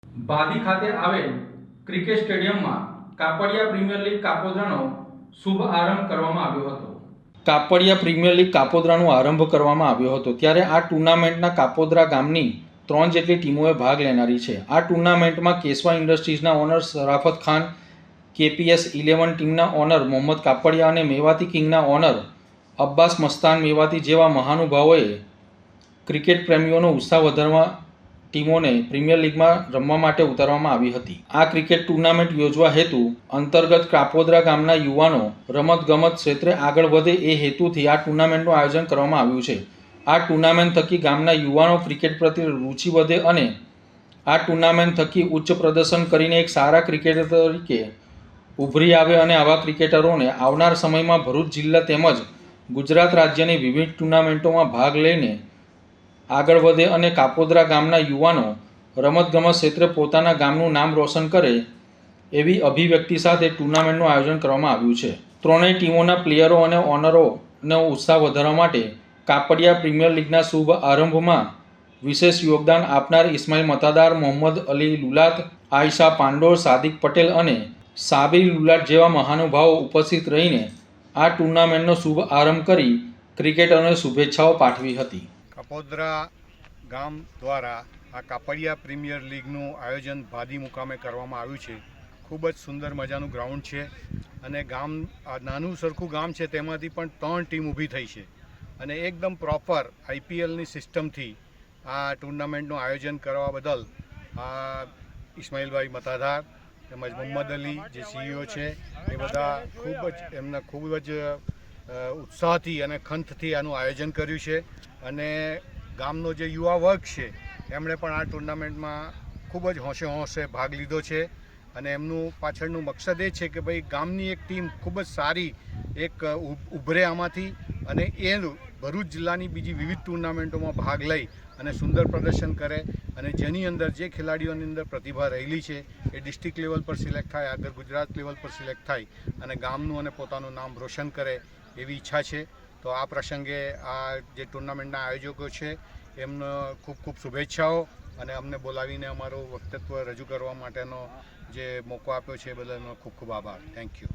ભાદી ખાતે આવેલ ક્રિકેટ સ્ટેડિયમમાં કાપડિયા પ્રીમિયર લીગ કાપોદ્રાનો શુભ આરંભ કરવામાં આવ્યો હતો। કાપડિયા પ્રીમિયર લીગ કાપોદ્રાનો આરંભ કરવામાં આવ્યો હતો ત્યારે આ ટુર્નામેન્ટના કાપોદ્રા ગામની 3 જેટલી ટીમોએ ભાગ લેનારી છે। આ ટુર્નામેન્ટમાં કેશવા ઇન્ડસ્ટ્રીઝના ઓનર શરાફત ખાન, KPS 11 ટીમના ઓનર મોહમ્મદ કાપડિયા અને મેવાતી કિંગના ઓનર અબ્બાસ મસ્તાન મેવાતી જેવા મહાનુભાવોએ ક્રિકેટ પ્રેમીઓનો ઉત્સાહ વધારવા ટીમોને પ્રીમિયર લીગમાં રમવા માટે ઉતારવામાં આવી હતી। આ ક્રિકેટ ટુર્નામેન્ટ યોજવા હેતુ અંતર્ગત કાપોદ્રા ગામના યુવાનો રમતગમત ક્ષેત્રે આગળ વધે એ હેતુથી આ ટુર્નામેન્ટનું આયોજન કરવામાં આવ્યું છે। આ ટુર્નામેન્ટ થકી ગામના યુવાનો ક્રિકેટ પ્રત્યે રુચિ વધે અને આ ટુર્નામેન્ટ થકી ઉચ્ચ પ્રદર્શન કરીને એક સારા ક્રિકેટર તરીકે ઉભરી આવે અને આવા ક્રિકેટરોને આવનાર સમયમાં ભરૂચ જિલ્લા તેમજ ગુજરાત રાજ્યની વિવિધ ટુર્નામેન્ટોમાં ભાગ લઈને આગળ વધે અને કાપોદ્રા ગામના યુવાનો રમતગમત ક્ષેત્રે પોતાના ગામનું નામ રોશન કરે એવી અભિવ્યક્તિ સાથે ટુર્નામેન્ટનું આયોજન કરવામાં આવ્યું છે। ત્રણેય ટીમોના પ્લેયરો અને ઓનરોનો ઉત્સાહ વધારવા માટે કાપડિયા પ્રીમિયર લીગના શુભ આરંભમાં વિશેષ યોગદાન આપનાર ઇસ્માઇલ મતાદાર, મોહમ્મદ અલી લુલાત, આયશા પાંડોર, સાદિક પટેલ અને સાબિર લુલાટ જેવા મહાનુભાવો ઉપસ્થિત રહીને આ ટુર્નામેન્ટનો શુભ આરંભ કરી ક્રિકેટરોને શુભેચ્છાઓ પાઠવી હતી। કાપોદ્રા ગામ દ્વારા આ કાપડિયા પ્રીમિયર લીગનું આયોજન ભાદી મુકામે કરવામાં આવ્યું છે। ખૂબ જ સુંદર મજાનું ગ્રાઉન્ડ છે અને ગામ નાનું સરખું ગામ છે, તેમાંથી પણ 3 ટીમ ઊભી થઈ છે અને એકદમ પ્રોપર IPLની સિસ્ટમથી આ ટુર્નામેન્ટનું આયોજન કરવા બદલ આ ઇસ્માઇલભાઈ મતાધાર તેમજ મોહમ્મદ અલી જે CEO છે એ બધા ખૂબ જ ઉત્સાહથી અને ખંતથી આનું આયોજન કર્યું છે અને ગામનો જે યુવા વર્ગ છે એમણે પણ આ ટુર્નામેન્ટમાં ખૂબ જ હોંશે ભાગ લીધો છે અને એમનું પાછળનું મકસદ એ છે કે ભાઈ ગામની એક ટીમ ખૂબ જ સારી એક ઉભરે આમાંથી અને એ ભરૂચ જિલ્લાની બીજી વિવિધ ટુર્નામેન્ટોમાં ભાગ લઈ અને સુંદર પ્રદર્શન કરે અને જેની અંદર જે ખેલાડીઓની અંદર પ્રતિભા રહેલી છે એ ડિસ્ટ્રિક્ટ લેવલ પર સિલેક્ટ થાય, આગળ ગુજરાત લેવલ પર સિલેક્ટ થાય અને ગામનું અને પોતાનું નામ રોશન કરે એવી ઈચ્છા છે। તો આ પ્રસંગે આ જે ટુર્નામેન્ટના આયોજકો છે એમને ખૂબ ખૂબ શુભેચ્છાઓ અને અમને બોલાવીને અમારું વક્તવ્ય રજૂ કરવા માટેનો જે મોકો આપ્યો છે એ બદલ એમનો ખૂબ ખૂબ આભાર। Thank you.